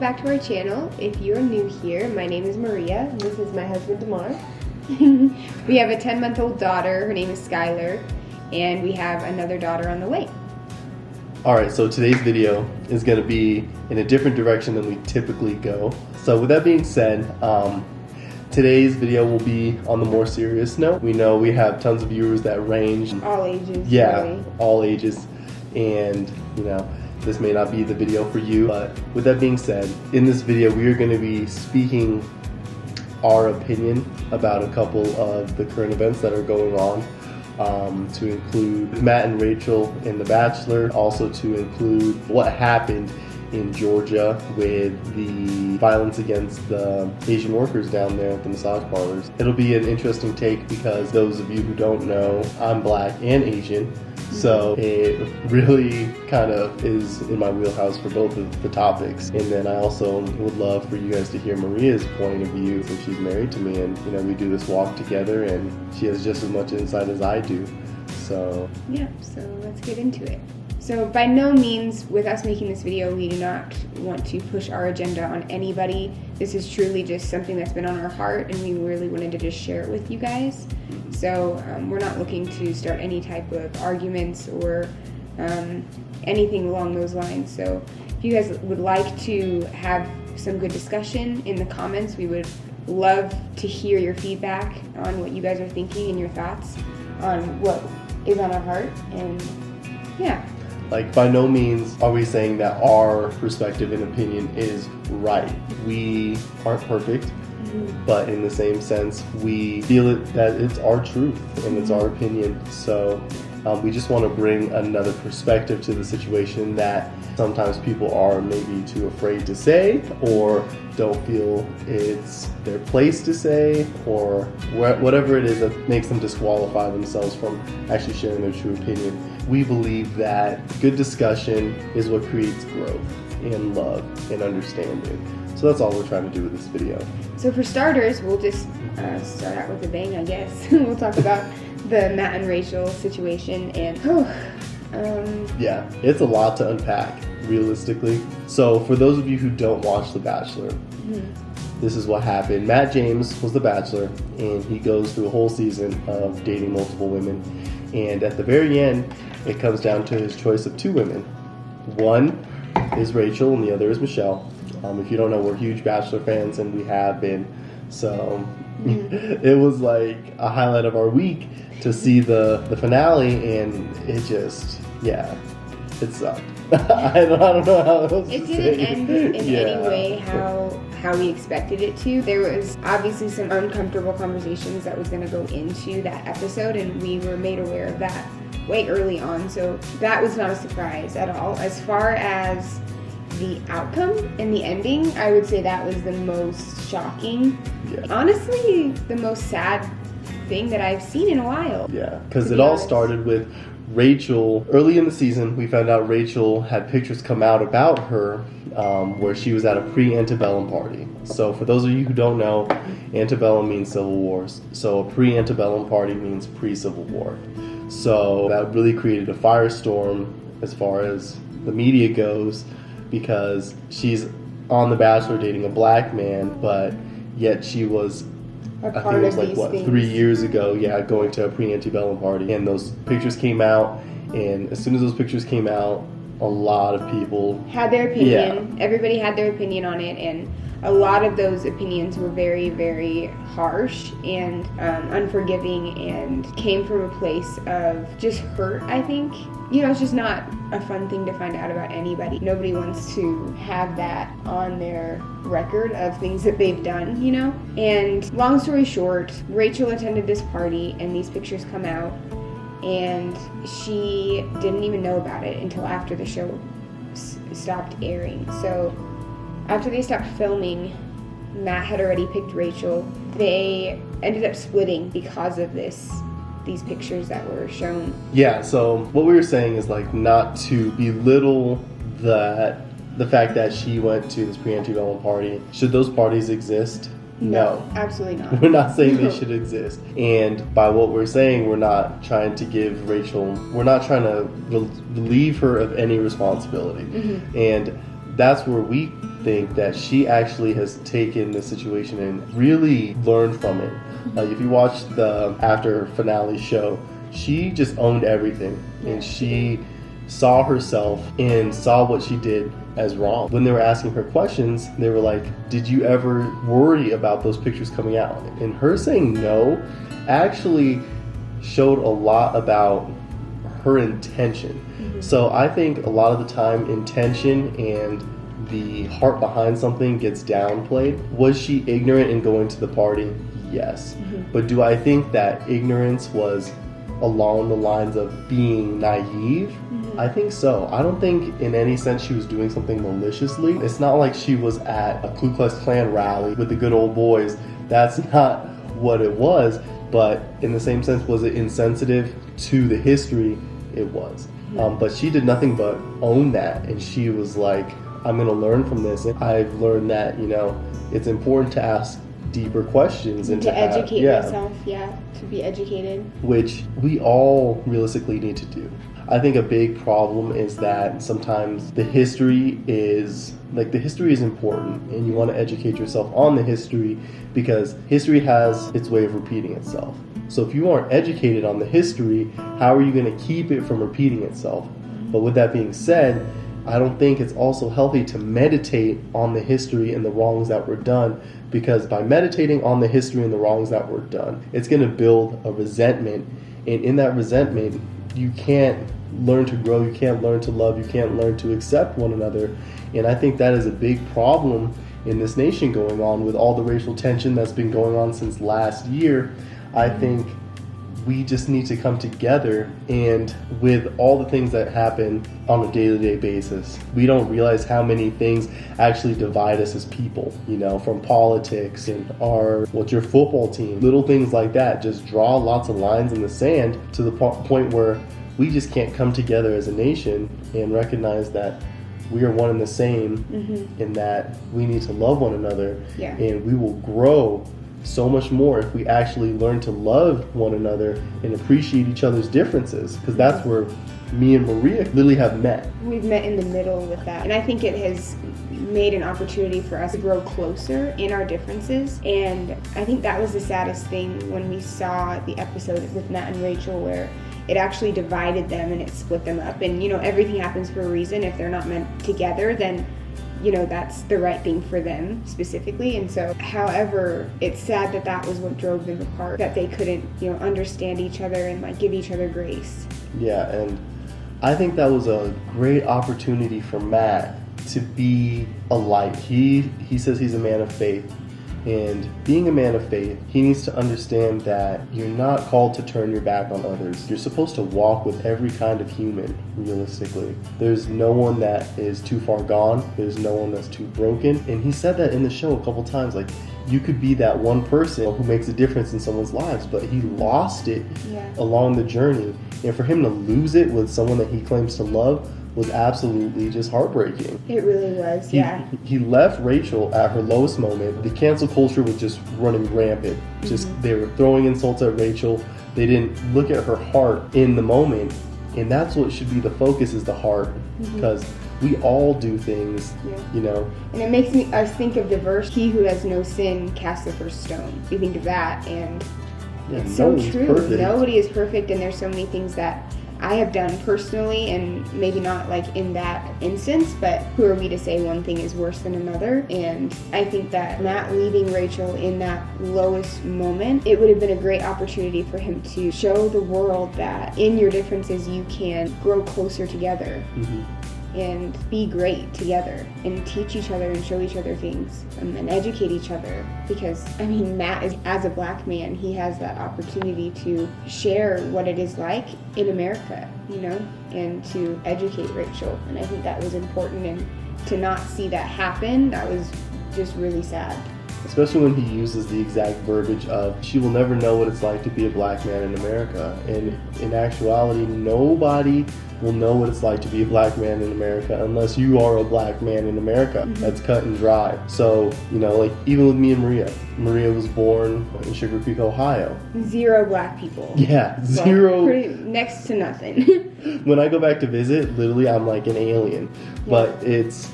back to our channel. If you're new here, my name is Maria, and this is my husband, Damar. We have a 10-month-old daughter, her name is Skylar, and we have another daughter on the way. Alright, so today's video is going to be in a different direction than we typically go. So with that being said, today's video will be on the more serious note. We know we have tons of viewers that range. All ages. Yeah, really. all ages. And, you know, this may not be the video for you. But with that being said, in this video we are going to be speaking our opinion about a couple of the current events that are going on, to include Matt and Rachel in The Bachelor, also to include what happened in Georgia with the violence against the Asian workers down there at the massage parlors. It'll be an interesting take because those of you who don't know, I'm Black and Asian, so it really kind of is in my wheelhouse for both of the topics. And then I also would love for you guys to hear Maria's point of view since she's married to me, and you know, we do this walk together and she has just as much insight as I do. So yeah, so let's get into it. So by no means, with us making this video, we do not want to push our agenda on anybody. This is truly just something that's been on our heart, and we really wanted to just share it with you guys. So we're not looking to start any type of arguments or anything along those lines. So if you guys would like to have some good discussion in the comments, we would love to hear your feedback on what you guys are thinking and your thoughts on what is on our heart. And yeah. Like, by no means are we saying that our perspective and opinion is right. We aren't perfect, but in the same sense, we feel that it's our truth and it's our opinion. So we just want to bring another perspective to the situation that sometimes people are maybe too afraid to say, or don't feel it's their place to say, or whatever it is that makes them disqualify themselves from actually sharing their true opinion. We believe that good discussion is what creates growth and love and understanding. So that's all we're trying to do with this video. So for starters, we'll just start out with a bang, I guess. We'll talk about the Matt and Rachel situation, and yeah, it's a lot to unpack, realistically. So for those of you who don't watch The Bachelor, this is what happened. Matt James was The Bachelor, and he goes through a whole season of dating multiple women. And at the very end, it comes down to his choice of two women. One is Rachel, and the other is Michelle. If you don't know, we're huge Bachelor fans, and we have been. So it was like a highlight of our week to see the finale, and it just, yeah, it sucked. I don't know how else it to say didn't end in Yeah. any way how we expected it to. There was obviously some uncomfortable conversations that was going to go into that episode, and we were made aware of that way early on, so that was not a surprise at all. As far as the outcome and the ending, I would say that was the most shocking. Yeah. Honestly, the most sad thing that I've seen in a while. Yeah, because it all started with Rachel. Early in the season, we found out Rachel had pictures come out about her where she was at a pre-antebellum party. So for those of you who don't know, antebellum means civil wars. So a pre-antebellum party means pre-civil war. So that really created a firestorm as far as the media goes, because she's on The Bachelor dating a black man, but yet she was, I think it was like, what, 3 years ago, yeah, going to a pre-antebellum party. And those pictures came out, and as soon as those pictures came out, a lot of people had their opinion. Yeah. Everybody had their opinion on it, and a lot of those opinions were very, very harsh and unforgiving, and came from a place of just hurt, I think. You know, it's just not a fun thing to find out about anybody. Nobody wants to have that on their record of things that they've done, you know? And long story short, Rachel attended this party, and these pictures come out, and she didn't even know about it until after the show stopped airing. So after they stopped filming, Matt had already picked Rachel. They ended up splitting because of these pictures that were shown. Yeah, so what we were saying is, like, not to belittle the fact that she went to this pre-antebellum party. Should those parties exist? No. Absolutely not. We're not saying they should exist. And by what we're saying, we're not trying to give Rachel, we're not trying to relieve her of any responsibility. And that's where we think that she actually has taken the situation and really learned from it. Like if you watch the after finale show, she just owned everything, and she saw herself and saw what she did as wrong. When they were asking her questions, they were like, did you ever worry about those pictures coming out? And her saying no actually showed a lot about her intention. So I think a lot of the time intention and the heart behind something gets downplayed. Was she ignorant in going to the party? Yes. But do I think that ignorance was along the lines of being naive? I think so. I don't think in any sense she was doing something maliciously. It's not like she was at a Ku Klux Klan rally with the good old boys. That's not what it was. But in the same sense, was it insensitive to the history? It was. But she did nothing but own that. And she was like, I'm going to learn from this. And I've learned that, it's important to ask deeper questions and to educate yourself, to be educated, which we all realistically need to do. I think a big problem is that sometimes the history is important, and you want to educate yourself on the history because history has its way of repeating itself. So if you aren't educated on the history, how are you going to keep it from repeating itself? But with that being said, I don't think it's also healthy to meditate on the history and the wrongs that were done, because by meditating on the history and the wrongs that were done, it's going to build a resentment. And in that resentment, you can't learn to grow, you can't learn to love, you can't learn to accept one another. And I think that is a big problem in this nation going on with all the racial tension that's been going on since last year. I think we just need to come together, and with all the things that happen on a day-to-day basis, we don't realize how many things actually divide us as people, from politics and what's your football team, little things like that. Just draw lots of lines in the sand to the point where we just can't come together as a nation and recognize that we are one and the same, and that we need to love one another, and we will grow so much more if we actually learn to love one another and appreciate each other's differences, because that's where me and Maria literally have met. We've met in the middle with that, and I think it has made an opportunity for us to grow closer in our differences. And I think that was the saddest thing when we saw the episode with Matt and Rachel, where it actually divided them and it split them up. And everything happens for a reason. If they're not meant together, then that's the right thing for them specifically. And so, however, it's sad that that was what drove them apart, that they couldn't, understand each other and give each other grace. Yeah, and I think that was a great opportunity for Matt to be a light. He says he's a man of faith. And being a man of faith, he needs to understand that you're not called to turn your back on others. You're supposed to walk with every kind of human, realistically. There's no one that is too far gone. There's no one that's too broken. And he said that in the show a couple times, you could be that one person who makes a difference in someone's lives, but he lost it along the journey. And for him to lose it with someone that he claims to love was absolutely just heartbreaking. It really was, He left Rachel at her lowest moment. The cancel culture was just running rampant. They were throwing insults at Rachel. They didn't look at her heart in the moment. And that's what should be the focus, is the heart. Because we all do things, And it makes us think of the verse, he who has no sin cast the first stone. We think of that, and it's so true. Perfect. Nobody is perfect, and there's so many things that I have done personally, and maybe not in that instance, but who are we to say one thing is worse than another? And I think that Matt leaving Rachel in that lowest moment, it would have been a great opportunity for him to show the world that in your differences you can grow closer together. And be great together and teach each other and show each other things and educate each other, because Matt is, as a black man, he has that opportunity to share what it is like in America, and to educate Rachel. And I think that was important, and to not see that happen, that was just really sad. Especially when he uses the exact verbiage of, she will never know what it's like to be a black man in America. And in actuality, nobody will know what it's like to be a black man in America unless you are a black man in America. That's cut and dry. So, even with me and Maria was born in Sugar Creek, Ohio. 0 black people. Yeah, 0. Next to nothing. When I go back to visit, literally I'm like an alien. But it's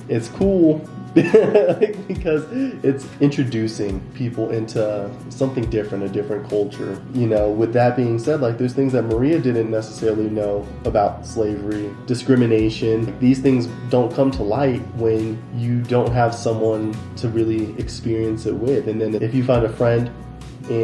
it's cool because it's introducing people into something different, a different culture. You know, with that being said, like, there's things that Maria didn't necessarily know about slavery, discrimination. These things don't come to light when you don't have someone to really experience it with. And then if you find a friend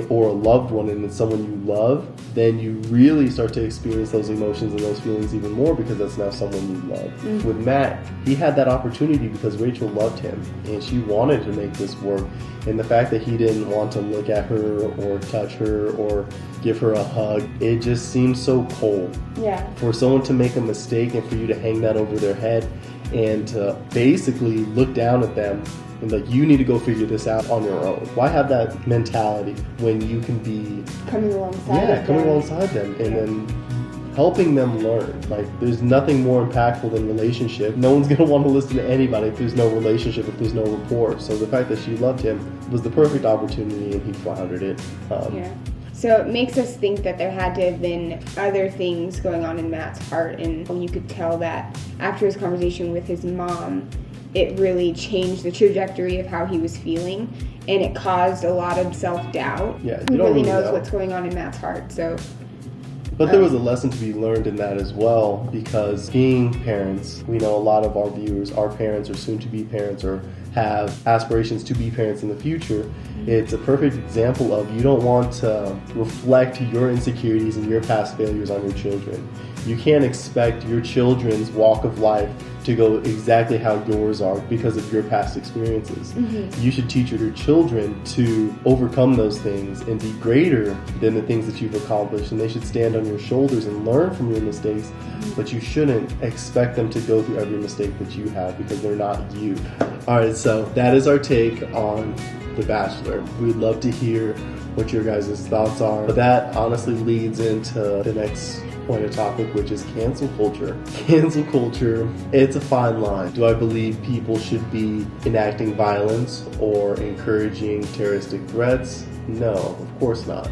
or a loved one and it's someone you love, then you really start to experience those emotions and those feelings even more, because that's now someone you love. Mm-hmm. With Matt, he had that opportunity because Rachel loved him and she wanted to make this work. And the fact that he didn't want to look at her or touch her or give her a hug, it just seems so cold. Yeah. For someone to make a mistake and for you to hang that over their head and to basically look down at them and like, you need to go figure this out on your own. Why have that mentality when you can be coming alongside them and then helping them learn? Like, there's nothing more impactful than relationship. No one's gonna want to listen to anybody if there's no relationship, if there's no rapport. So the fact that she loved him was the perfect opportunity, and he floundered it. So it makes us think that there had to have been other things going on in Matt's heart, and you could tell that after his conversation with his mom, it really changed the trajectory of how he was feeling, and it caused a lot of self-doubt. Yeah, Who really knows what's going on in Matt's heart. So, but there was a lesson to be learned in that as well, because being parents, we know a lot of our viewers are parents or soon to be parents or have aspirations to be parents in the future. Mm-hmm. It's a perfect example of, you don't want to reflect your insecurities and your past failures on your children. You can't expect your children's walk of life to go exactly how yours are because of your past experiences. Mm-hmm. You should teach your children to overcome those things and be greater than the things that you've accomplished, and they should stand on your shoulders and learn from your mistakes. Mm-hmm. But you shouldn't expect them to go through every mistake that you have, because they're not you. Alright, so that is our take on The Bachelor. We'd love to hear what your guys' thoughts are. But that honestly leads into the next point of topic, which is cancel culture. Cancel culture, it's a fine line. Do I believe people should be enacting violence or encouraging terroristic threats? No, of course not.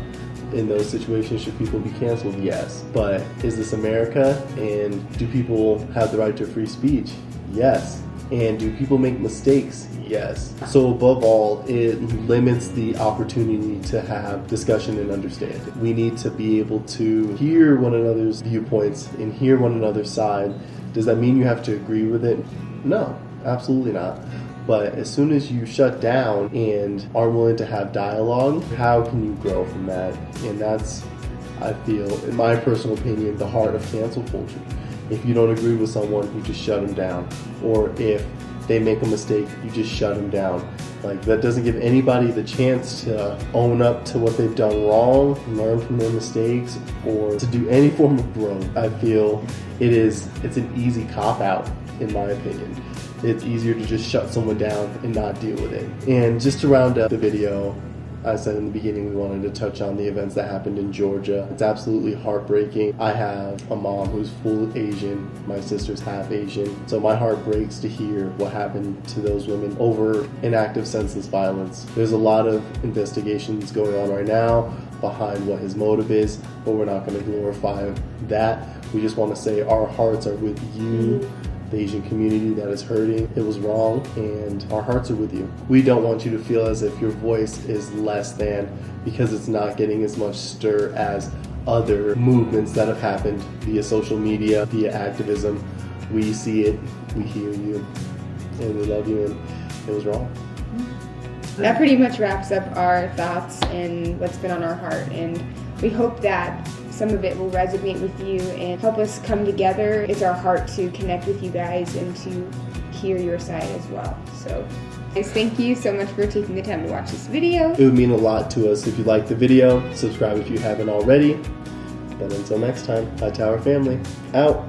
In those situations, should people be canceled? Yes. But is this America? And do people have the right to free speech? Yes. And do people make mistakes? Yes. So above all, it limits the opportunity to have discussion and understanding. We need to be able to hear one another's viewpoints and hear one another's side. Does that mean you have to agree with it? No, absolutely not. But as soon as you shut down and aren't willing to have dialogue, how can you grow from that? And that's, I feel, in my personal opinion, the heart of cancel culture. If you don't agree with someone, you just shut them down. Or if they make a mistake, you just shut them down. Like, that doesn't give anybody the chance to own up to what they've done wrong, learn from their mistakes, or to do any form of growth. I feel it's an easy cop-out, in my opinion. It's easier to just shut someone down and not deal with it. And just to round up the video, I said in the beginning we wanted to touch on the events that happened in Georgia. It's absolutely heartbreaking. I have a mom who's full Asian. My sister's half Asian. So my heart breaks to hear what happened to those women over an act of senseless violence. There's a lot of investigations going on right now behind what his motive is, but we're not going to glorify that. We just want to say our hearts are with you, the Asian community that is hurting. It was wrong, and our hearts are with you. We don't want you to feel as if your voice is less than because it's not getting as much stir as other movements that have happened via social media, via activism. We see it, we hear you, and we love you, and it was wrong. That pretty much wraps up our thoughts and what's been on our heart, and we hope that some of it will resonate with you and help us come together. It's our heart to connect with you guys and to hear your side as well. So, guys, thank you so much for taking the time to watch this video. It would mean a lot to us if you liked the video. Subscribe if you haven't already. But until next time, Hightower family, out.